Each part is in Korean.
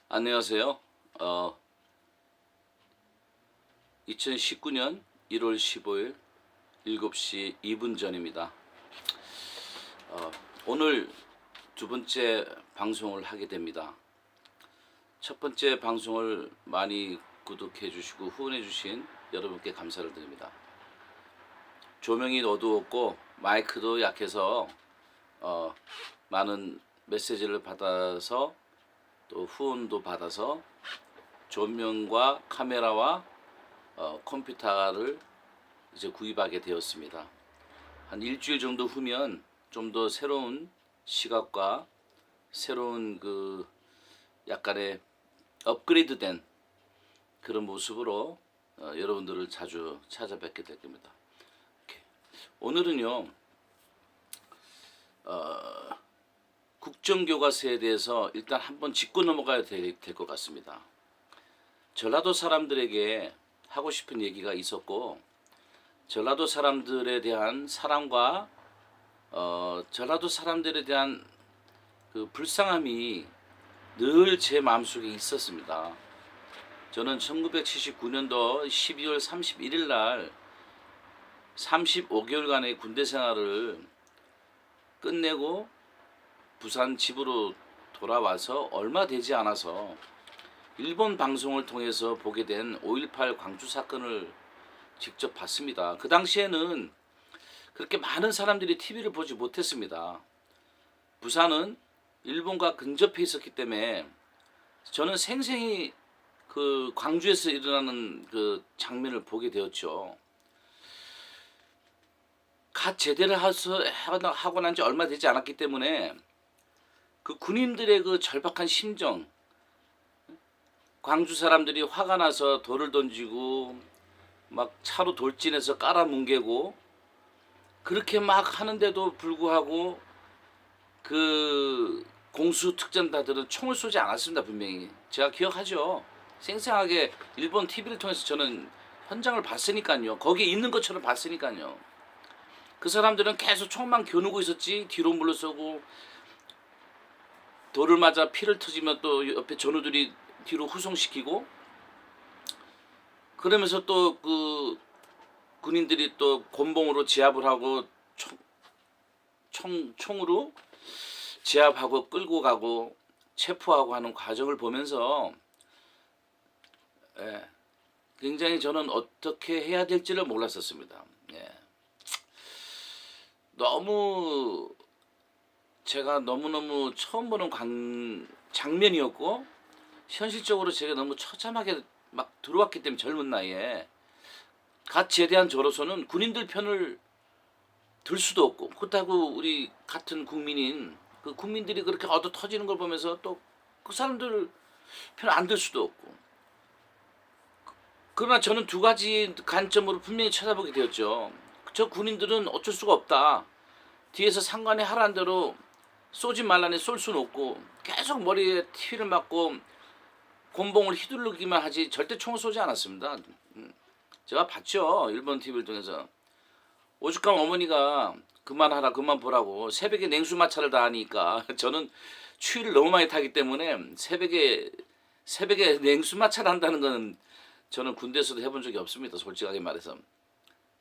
안녕하세요. 2019년 1월 15일 7시 2분 전입니다. 오늘 두 번째 방송을 하게 됩니다. 첫 번째 방송을 많이 구독해 주시고 후원해 주신 여러분께 감사를 드립니다. 조명이 어두웠고 마이크도 약해서 많은 메시지를 받아서 또 후원도 받아서 조명과 카메라와 컴퓨터를 이제 구입하게 되었습니다. 한 일주일 정도 후면 좀 더 새로운 시각과 새로운 그 약간의 업그레이드된 그런 모습으로 여러분들을 자주 찾아뵙게 될 겁니다. 오늘은요 국정교과서에 대해서 일단 한번 짚고 넘어가야 될 것 같습니다. 전라도 사람들에게 하고 싶은 얘기가 있었고 전라도 사람들에 대한 사랑과 전라도 사람들에 대한 그 불쌍함이 늘 제 마음속에 있었습니다. 저는 1979년도 12월 31일 날 35개월간의 군대 생활을 끝내고 부산 집으로 돌아와서 얼마 되지 않아서 일본 방송을 통해서 보게 된 5.18 광주 사건을 직접 봤습니다. 그 당시에는 그렇게 많은 사람들이 TV를 보지 못했습니다. 부산은 일본과 근접해 있었기 때문에 저는 생생히 그 광주에서 일어나는 그 장면을 보게 되었죠. 갓 제대를 하고 난 지 얼마 되지 않았기 때문에 그 군인들의 그 절박한 심정, 광주 사람들이 화가 나서 돌을 던지고 막 차로 돌진해서 깔아뭉개고 그렇게 막 하는데도 불구하고 그 공수특전단들은 총을 쏘지 않았습니다. 분명히 제가 기억하죠. 생생하게 일본 TV를 통해서 저는 현장을 봤으니까요. 거기에 있는 것처럼 봤으니까요. 그 사람들은 계속 총만 겨누고 있었지 뒤로 물러서고 돌을 맞아 피를 터지면 또 옆에 전우들이 뒤로 후송시키고 그러면서 또 그 군인들이 또 곤봉으로 제압을 하고 총으로 제압하고 끌고 가고 체포하고 하는 과정을 보면서 굉장히 저는 어떻게 해야 될지를 몰랐었습니다. 너무 제가 너무너무 처음 보는 장면이었고 현실적으로 제가 너무 처참하게 막 들어왔기 때문에 젊은 나이에 갓 제대한 저로서는 군인들 편을 들 수도 없고 그렇다고 우리 같은 국민인 그 국민들이 그렇게 얻어 터지는 걸 보면서 또 그 사람들 편 안 들 수도 없고 그러나 저는 두 가지 관점으로 분명히 쳐다보게 되었죠. 저 군인들은 어쩔 수가 없다. 뒤에서 상관이 하라는 대로 쏘지 말라니 쏠 수는 없고 계속 머리에 TV를 맞고 곤봉을 휘두르기만 하지 절대 총을 쏘지 않았습니다. 제가 봤죠. 일본 TV를 통해서. 오죽하면 어머니가 그만하라 그만 보라고 새벽에 냉수 마찰을 다 하니까 저는 추위를 너무 많이 타기 때문에 새벽에 냉수 마찰 한다는 건 저는 군대에서도 해본 적이 없습니다. 솔직하게 말해서.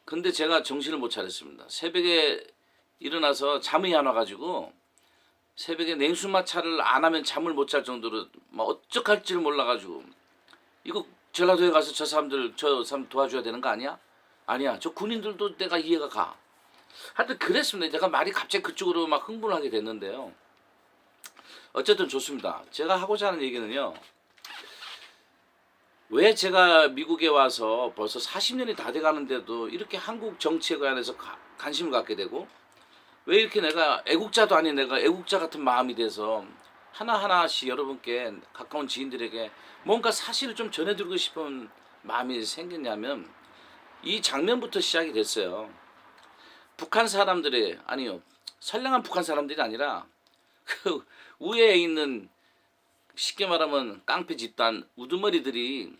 근데 제가 정신을 못 차렸습니다. 새벽에 일어나서 잠이 안 와가지고 새벽에 냉수 마찰을 안 하면 잠을 못 잘 정도로 막 어떡할지를 몰라가지고 이거 전라도에 가서 저 사람 도와줘야 되는 거 아니야? 아니야. 저 군인들도 내가 이해가 가. 하여튼 그랬습니다. 제가 말이 갑자기 그쪽으로 막 흥분하게 됐는데요. 어쨌든 좋습니다. 제가 하고자 하는 얘기는요. 왜 제가 미국에 와서 벌써 40년이 다 돼가는데도 이렇게 한국 정치에 관해서 관심을 갖게 되고 왜 이렇게 내가 애국자도 아닌 내가 애국자 같은 마음이 돼서 하나하나씩 여러분께 가까운 지인들에게 뭔가 사실을 좀 전해드리고 싶은 마음이 생겼냐면 이 장면부터 시작이 됐어요. 북한 사람들이 아니요 선량한 북한 사람들이 아니라 그 우회에 있는 쉽게 말하면 깡패 집단 우두머리들이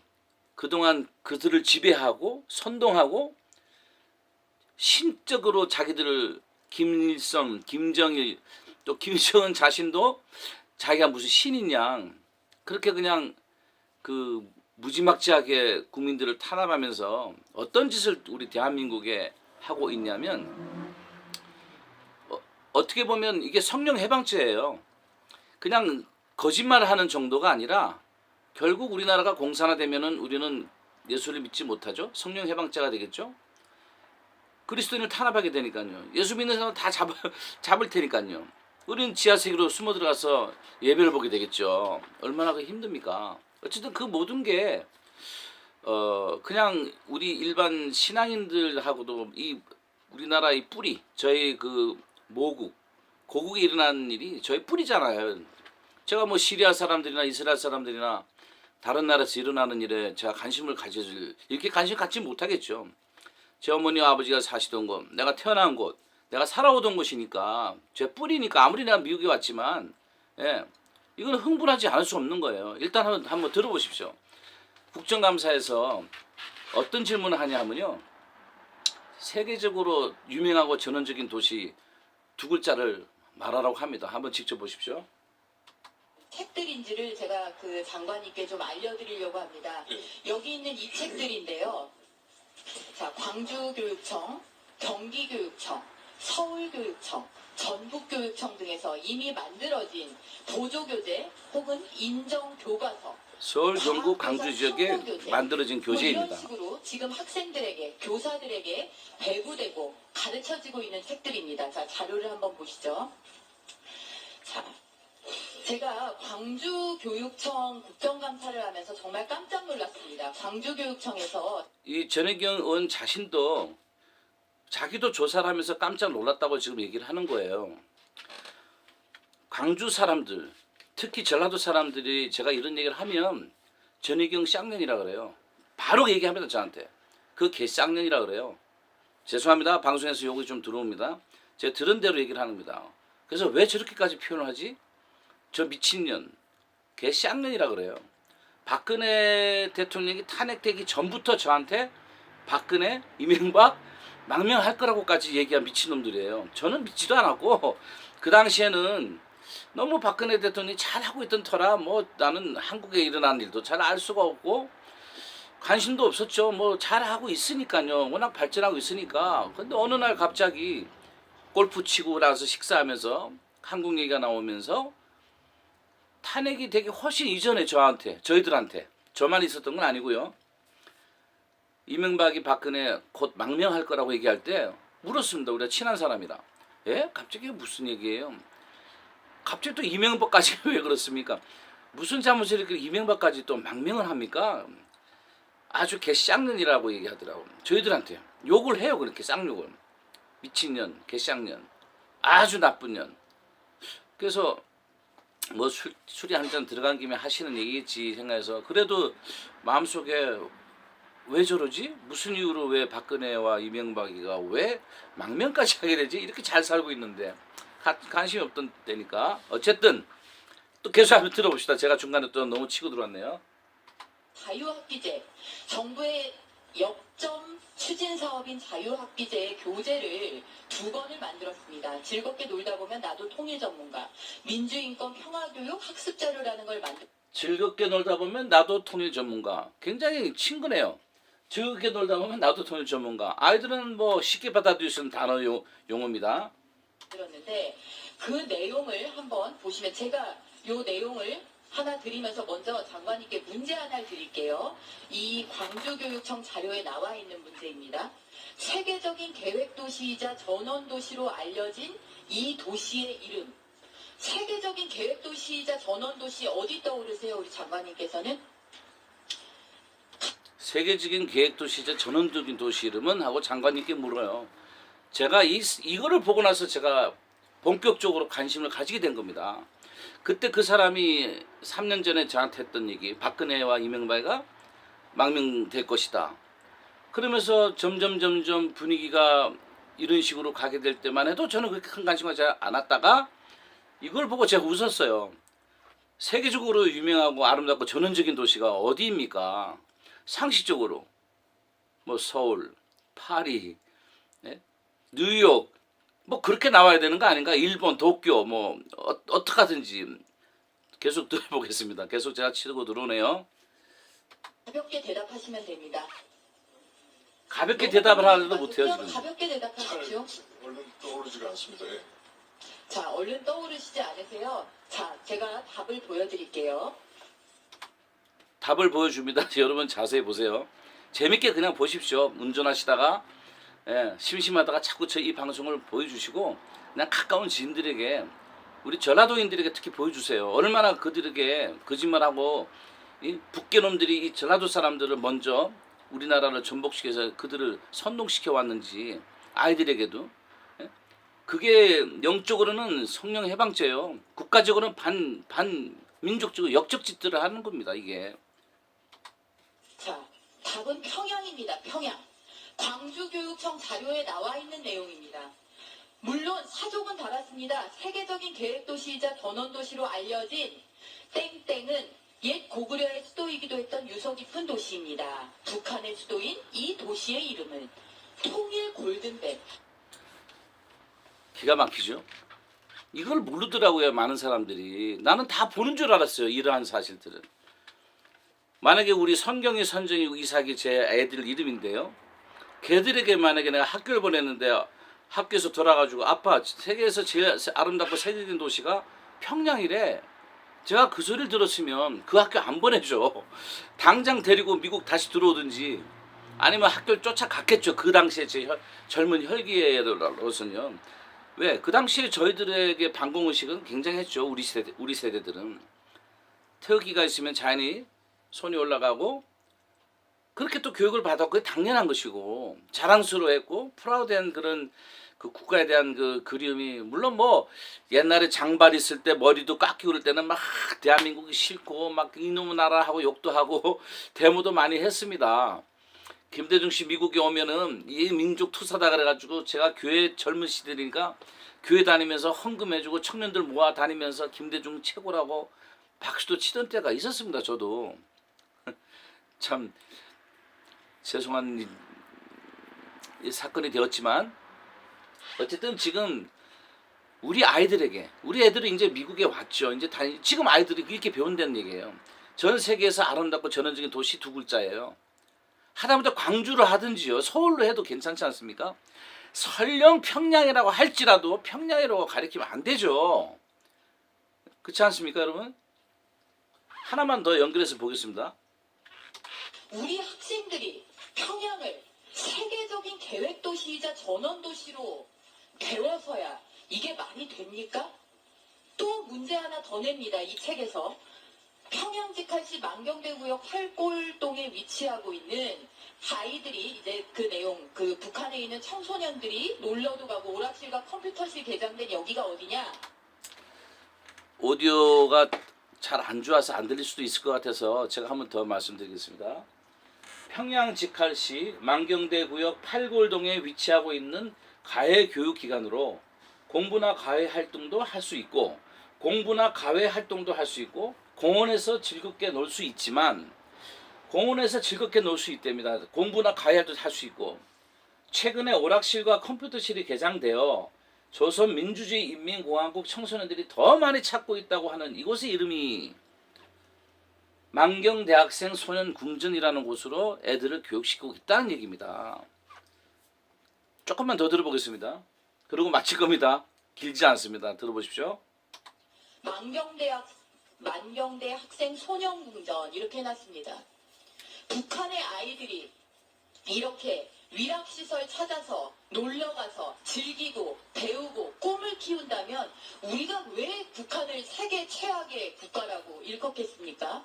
그동안 그들을 지배하고 선동하고 신적으로 자기들을 김일성, 김정일 또 김정은 자신도 자기가 무슨 신인 양 그렇게 그냥 그 무지막지하게 국민들을 탄압하면서 어떤 짓을 우리 대한민국에 하고 있냐면 어떻게 보면 이게 성령 해방죄예요. 그냥 거짓말하는 정도가 아니라 결국 우리나라가 공산화되면은 우리는 예수를 믿지 못하죠. 성령 해방죄가 되겠죠. 그리스도인을 탄압하게 되니까요. 예수 믿는 사람 다 잡을 테니까요. 우리는 지하세계로 숨어 들어가서 예배를 보게 되겠죠. 얼마나 그 힘듭니까? 어쨌든 그 모든 게 그냥 우리 일반 신앙인들하고도 이 우리나라의 뿌리, 저희 그 모국, 고국에 일어난 일이 저희 뿌리잖아요. 제가 뭐 시리아 사람들이나 이스라엘 사람들이나 다른 나라에서 일어나는 일에 제가 관심을 가져줄 이렇게 관심 갖지 못하겠죠. 제 어머니와 아버지가 사시던 곳, 내가 태어난 곳, 내가 살아오던 곳이니까 제 뿌리니까 아무리 내가 미국에 왔지만 이거는 흥분하지 않을 수 없는 거예요. 일단 한번 들어보십시오. 국정감사에서 어떤 질문을 하냐 하면요. 세계적으로 유명하고 전원적인 도시 두 글자를 말하라고 합니다. 한번 직접 보십시오. 책들인지를 제가 그 장관님께 좀 알려드리려고 합니다. 여기 있는 이 책들인데요. 자, 광주교육청, 경기교육청, 서울교육청, 전북교육청 등에서 이미 만들어진 보조교재 혹은 인정교과서, 서울, 경북, 광주 지역에 만들어진 교재입니다. 이런 식으로 지금 학생들에게, 교사들에게 배부되고 가르쳐지고 있는 책들입니다. 자, 자료를 한번 보시죠. 자, 제가 광주교육청 국정감사를 하면서 정말 깜짝 놀랐습니다. 광주교육청에서 이 전혜경 의원 자신도 자기도 조사를 하면서 깜짝 놀랐다고 지금 얘기를 하는 거예요. 광주 사람들, 특히 전라도 사람들이 제가 이런 얘기를 하면 전혜경 쌍년이라 그래요. 바로 얘기합니다, 저한테. 그 개 쌍년이라 그래요. 죄송합니다. 방송에서 욕이 좀 들어옵니다. 제가 들은 대로 얘기를 하는 겁니다. 그래서 왜 저렇게까지 표현을 하지? 저 미친년, 개 쌍년이라 그래요. 박근혜 대통령이 탄핵되기 전부터 저한테 박근혜, 이명박 망명할 거라고까지 얘기한 미친놈들이에요. 저는 믿지도 않았고 그 당시에는 너무 박근혜 대통령이 잘하고 있던 터라 뭐 나는 한국에 일어난 일도 잘 알 수가 없고 관심도 없었죠. 뭐 잘하고 있으니까요. 워낙 발전하고 있으니까. 근데 어느 날 갑자기 골프 치고 나서 식사하면서 한국 얘기가 나오면서 탄핵이 되기 훨씬 이전에 저희들한테 저만 있었던 건 아니고요. 이명박이 박근혜 곧 망명할 거라고 얘기할 때 물었습니다. 우리가 친한 사람이라. 예? 갑자기 무슨 얘기예요? 갑자기 또 이명박까지 왜 그렇습니까? 무슨 잘못을 이렇게 이명박까지 또 망명을 합니까? 아주 개쌍년이라고 얘기하더라고. 저희들한테 욕을 해요. 그렇게 쌍욕을. 미친년, 개쌍년. 아주 나쁜 년. 그래서 뭐 술이 한 잔 들어간 김에 하시는 얘기겠지 생각해서 그래도 마음속에 왜 저러지? 무슨 이유로 왜 박근혜와 이명박이가 왜 망명까지 하게 되지? 이렇게 잘 살고 있는데 관심이 없던 때니까 어쨌든 또 계속 한번 들어봅시다. 제가 중간에 또 너무 치고 들어왔네요. 자유학기제, 정부의 역점 추진 사업인 자유학기제의 교재를 2권을 만들었습니다. 즐겁게 놀다 보면 나도 통일 전문가, 민주인권 평화교육 학습자료라는 걸 즐겁게 놀다 보면 나도 통일 전문가. 굉장히 친근해요. 즐겁게 놀다 보면 나도 통일 전문가. 아이들은 뭐 쉽게 받아들일 수 있는 단어 용어입니다. 만들었는데 그 내용을 한번 보시면 제가 요 내용을 하나 드리면서 먼저 장관님께 문제 하나를 드릴게요. 이 광주교육청 자료에 나와 있는 문제입니다. 세계적인 계획도시이자 전원도시로 알려진 이 도시의 이름. 세계적인 계획도시이자 전원도시 어디 떠오르세요? 우리 장관님께서는? 세계적인 계획도시이자 전원적인 도시 이름은 하고 장관님께 물어요. 제가 이거를 보고 나서 제가 본격적으로 관심을 가지게 된 겁니다. 그때 그 사람이 3년 전에 저한테 했던 얘기, 박근혜와 이명박이가 망명될 것이다. 그러면서 점점 분위기가 이런 식으로 가게 될 때만 해도 저는 그렇게 큰 관심을 가지 않았다가 이걸 보고 제가 웃었어요. 세계적으로 유명하고 아름답고 전원적인 도시가 어디입니까? 상식적으로 뭐 서울, 파리, 뉴욕 뭐 그렇게 나와야 되는 거 아닌가? 일본, 도쿄 뭐 어떻게 하든지 계속 들어보겠습니다. 계속 제가 치고 들어오네요. 가볍게 대답하시면 됩니다. 가볍게 대답을 하려도 못해요 지금. 가볍게 대답하십시오. 얼른 떠오르지가 않습니다. 예. 자, 얼른 떠오르시지 않으세요? 자, 제가 답을 보여드릴게요. 답을 보여줍니다. 여러분 자세히 보세요. 재밌게 그냥 보십시오. 운전하시다가 심심하다가 자꾸 저 이 방송을 보여주시고 그냥 가까운 지인들에게 우리 전라도인들에게 특히 보여주세요. 얼마나 그들에게 거짓말하고 이 북계놈들이 이 전라도 사람들을 먼저 우리나라를 전복시켜서 그들을 선동시켜 왔는지 아이들에게도 그게 영적으로는 성령 해방죄요. 국가적으로는 반민족적으로 역적짓들을 하는 겁니다. 이게. 자, 답은 평양입니다. 평양. 광주교육청 자료에 나와 있는 내용입니다. 물론 사족은 달았습니다. 세계적인 계획도시이자 전원도시로 알려진 땡땡은 옛 고구려의 수도이기도 했던 유서 깊은 도시입니다. 북한의 수도인 이 도시의 이름은 통일 골든벨. 기가 막히죠. 이걸 모르더라고요. 많은 사람들이. 나는 다 보는 줄 알았어요. 이러한 사실들은. 만약에 우리 선경이, 선정이, 이삭이 제 애들 이름인데요. 걔들에게 만약에 내가 학교를 보냈는데 학교에서 돌아가지고 아빠 세계에서 제일 아름답고 세계적인 도시가 평양이래. 제가 그 소리를 들었으면 그 학교 안 보내줘. 당장 데리고 미국 다시 들어오든지 아니면 학교를 쫓아갔겠죠. 그 당시에 제 젊은 혈기로서는. 왜? 그 당시에 저희들에게 반공의식은 굉장했죠. 우리 세대들은. 태극기가 있으면 자연히 손이 올라가고 그렇게 또 교육을 받았고 당연한 것이고 자랑스러워했고 프라우드한 그런 그 국가에 대한 그 그리움이 물론 뭐 옛날에 장발 있을 때 머리도 깎이고 그럴 때는 막 대한민국이 싫고 막 이놈의 나라 하고 욕도 하고 데모도 많이 했습니다. 김대중 씨 미국에 오면은 이 민족 투사다 그래가지고 제가 교회 젊은 시대니까 교회 다니면서 헌금해주고 청년들 모아 다니면서 김대중 최고라고 박수도 치던 때가 있었습니다. 저도 참 죄송한 이 사건이 되었지만 어쨌든 지금 우리 아이들에게 우리 애들이 이제 미국에 왔죠. 이제 지금 아이들이 이렇게 배운다는 얘기예요. 전 세계에서 아름답고 전원적인 도시 두 글자예요. 하다못해 광주를 하든지요. 서울로 해도 괜찮지 않습니까? 설령 평양이라고 할지라도 평양이라고 가리키면 안 되죠. 그렇지 않습니까, 여러분? 하나만 더 연결해서 보겠습니다. 우리 학생들이 평양을 세계적인 계획도시이자 전원도시로 배워서야 이게 말이 됩니까? 또 문제 하나 더 냅니다. 이 책에서. 평양 직할시 만경대구역 활골동에 위치하고 있는 아이들이 이제 그 내용, 그 북한에 있는 청소년들이 놀러도 가고 오락실과 컴퓨터실 개장된 여기가 어디냐? 오디오가 잘 안 좋아서 안 들릴 수도 있을 것 같아서 제가 한 번 더 말씀드리겠습니다. 평양 직할시 만경대구역 팔골동에 위치하고 있는 가해교육기관으로 공부나 가해 활동도 할 수 있고 공부나 가해 활동도 할 수 있고 공원에서 즐겁게 놀 수 있지만 공원에서 즐겁게 놀 수 있답니다. 공부나 가해 활동도 할 수 있고 최근에 오락실과 컴퓨터실이 개장되어 조선민주주의인민공화국 청소년들이 더 많이 찾고 있다고 하는 이곳의 이름이 만경대학생 소년궁전이라는 곳으로 애들을 교육시키고 있다는 얘기입니다. 조금만 더 들어보겠습니다. 그리고 마칠 겁니다. 길지 않습니다. 들어보십시오. 만경대 학생 소년궁전 이렇게 해놨습니다. 북한의 아이들이 이렇게 위락시설 찾아서 놀러가서 즐기고 배우고 꿈을 키운다면 우리가 왜 북한을 세계 최악의 국가라고 일컫겠습니까?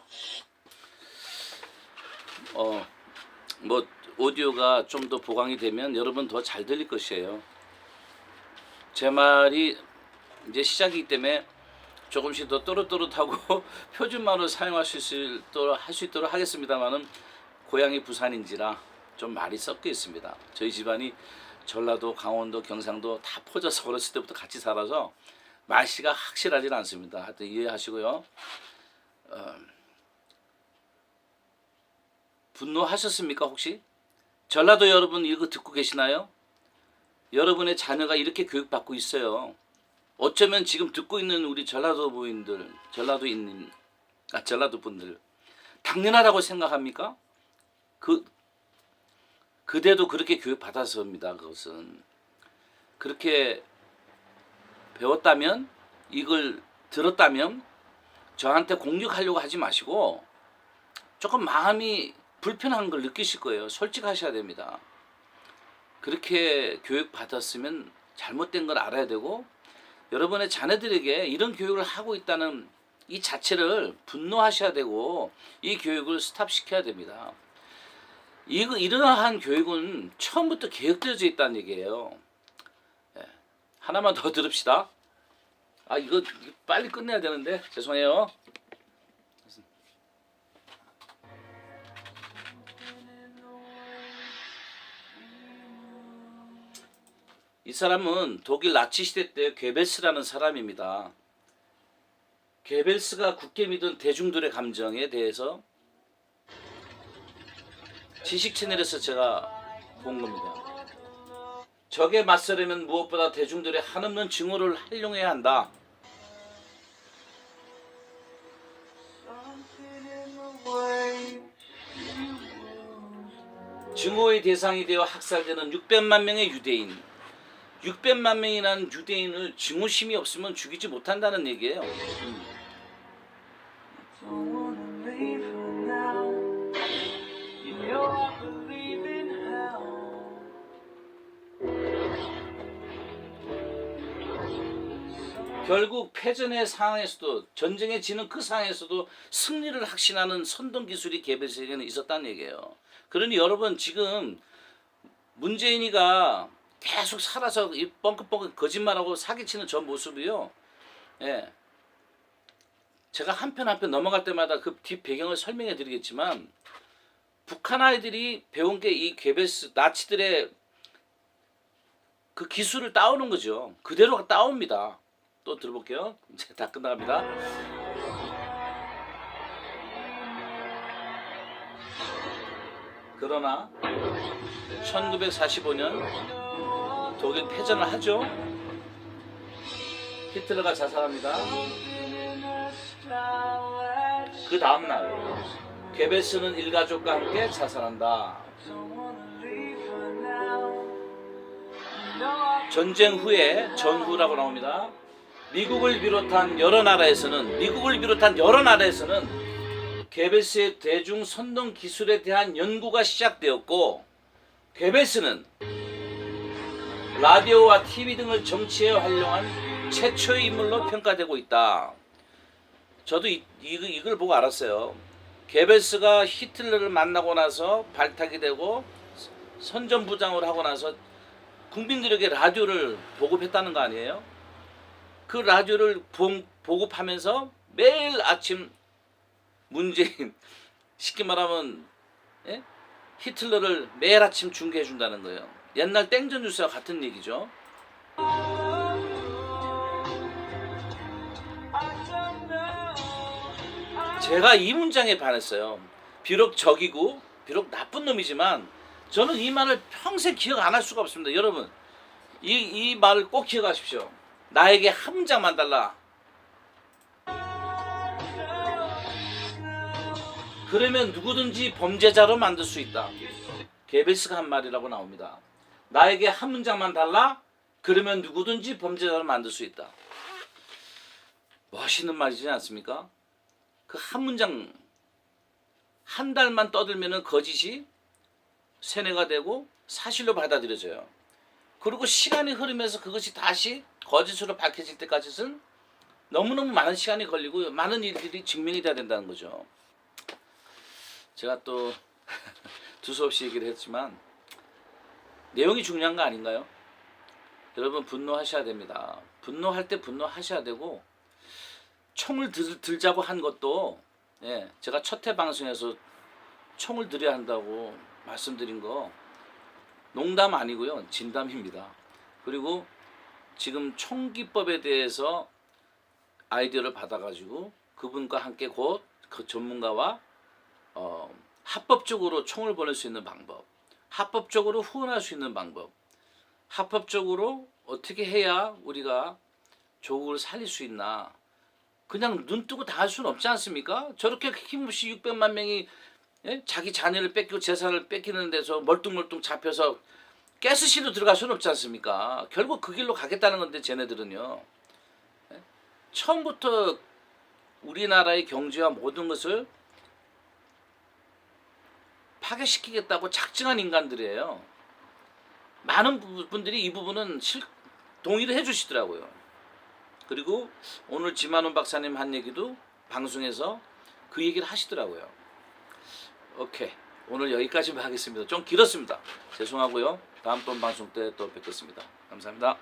뭐 오디오가 좀 더 보강이 되면 여러분 더 잘 들릴 것이에요. 제 말이 이제 시작이기 때문에 조금씩 더 또렷또렷하고 표준말로 사용할 수 있도록 하겠습니다만은 고향이 부산인지라 좀 말이 섞여 있습니다. 저희 집안이 전라도, 강원도, 경상도 다 퍼져서 어렸을 때부터 같이 살아서 말씨가 확실하지는 않습니다. 하여튼 이해하시고요. 분노하셨습니까 혹시? 전라도 여러분 이거 듣고 계시나요? 여러분의 자녀가 이렇게 교육받고 있어요. 어쩌면 지금 듣고 있는 우리 전라도 부인들, 전라도 분들 당연하다고 생각합니까? 그대도 그렇게 교육 받아서입니다. 그것은 그렇게 배웠다면, 이걸 들었다면 저한테 공격하려고 하지 마시고 조금 마음이 불편한 걸 느끼실 거예요. 솔직하셔야 됩니다. 그렇게 교육 받았으면 잘못된 걸 알아야 되고, 여러분의 자녀들에게 이런 교육을 하고 있다는 이 자체를 분노하셔야 되고, 이 교육을 스탑시켜야 됩니다. 이러한 교육은 처음부터 계획되어져 있다는 얘기예요. 예. 하나만 더 들읍시다. 이거 빨리 끝내야 되는데 죄송해요. 이 사람은 독일 나치 시대 때 괴벨스라는 사람입니다. 괴벨스가 굳게 믿은 대중들의 감정에 대해서 지식 채널에서 제가 본 겁니다. 적에 맞서려면 무엇보다 대중들의 한없는 증오를 활용해야 한다. 증오의 대상이 되어 학살되는 600만 명의 유대인. 600만 명이라는 유대인을 증오심이 없으면 죽이지 못한다는 얘기예요. 결국 패전의 상황에서도, 전쟁에 지는 그 상황에서도 승리를 확신하는 선동기술이 개별세계는 있었다는 얘기예요. 그러니 여러분, 지금 문재인이가 계속 살아서 이 뻥긋뻥긋 거짓말하고 사기치는 저 모습이요. 예. 제가 한편 넘어갈 때마다 그 뒷 배경을 설명해 드리겠지만, 북한 아이들이 배운 게 이 괴벨스 나치들의 그 기술을 따오는 거죠. 그대로 따옵니다. 또 들어볼게요. 이제 다 끝나갑니다. 그러나 1945년 독일 패전을 하죠. 히틀러가 자살합니다. 그 다음날 괴벨스는 일가족과 함께 자살한다. 전쟁 후에, 전후라고 나옵니다. 미국을 비롯한 여러 나라에서는 괴벨스의 대중 선동 기술에 대한 연구가 시작되었고, 괴벨스는 라디오와 TV 등을 정치에 활용한 최초의 인물로 평가되고 있다. 저도 이걸 보고 알았어요. 괴벨스가 히틀러를 만나고 나서 발탁이 되고 선전부장을 하고 나서 국민들에게 라디오를 보급했다는 거 아니에요? 그 라디오를 보급하면서 매일 아침 문재인, 쉽게 말하면 히틀러를 매일 아침 중계해 준다는 거예요. 옛날 땡전 뉴스와 같은 얘기죠. 제가 이 문장에 반했어요. 비록 적이고 비록 나쁜 놈이지만 저는 이 말을 평생 기억 안 할 수가 없습니다. 여러분, 이 말을 꼭 기억하십시오. 나에게 한 문장만 달라. 그러면 누구든지 범죄자로 만들 수 있다. 괴벨스가 한 말이라고 나옵니다. 나에게 한 문장만 달라. 그러면 누구든지 범죄자로 만들 수 있다. 멋있는 말이지 않습니까? 그 한 문장, 한 달만 떠들면 거짓이 세뇌가 되고 사실로 받아들여져요. 그리고 시간이 흐르면서 그것이 다시 거짓으로 밝혀질 때까지는 너무너무 많은 시간이 걸리고 많은 일들이 증명이 돼야 된다는 거죠. 제가 또 두서없이 얘기를 했지만 내용이 중요한 거 아닌가요? 여러분, 분노하셔야 됩니다. 분노할 때 분노하셔야 되고, 총을 들자고 한 것도, 제가 첫 회 방송에서 총을 들여야 한다고 말씀드린 거 농담 아니고요, 진담입니다. 그리고 지금 총기법에 대해서 아이디어를 받아가지고 그분과 함께 곧 그 전문가와 합법적으로 총을 보낼 수 있는 방법, 합법적으로 후원할 수 있는 방법, 합법적으로 어떻게 해야 우리가 조국을 살릴 수 있나? 그냥 눈 뜨고 다 할 수는 없지 않습니까? 저렇게 힘없이 600만 명이 예? 자기 자녀를 뺏기고 재산을 뺏기는 데서 멀뚱멀뚱 잡혀서 가스실로 들어갈 수는 없지 않습니까? 결국 그 길로 가겠다는 건데 쟤네들은요. 예? 처음부터 우리나라의 경제와 모든 것을 파괴시키겠다고 작정한 인간들이에요. 많은 분들이 이 부분은 동의를 해주시더라고요. 그리고 오늘 지만원 박사님 한 얘기도 방송에서 그 얘기를 하시더라고요. 오케이. 오늘 여기까지만 하겠습니다. 좀 길었습니다. 죄송하고요. 다음 번 방송 때 또 뵙겠습니다. 감사합니다.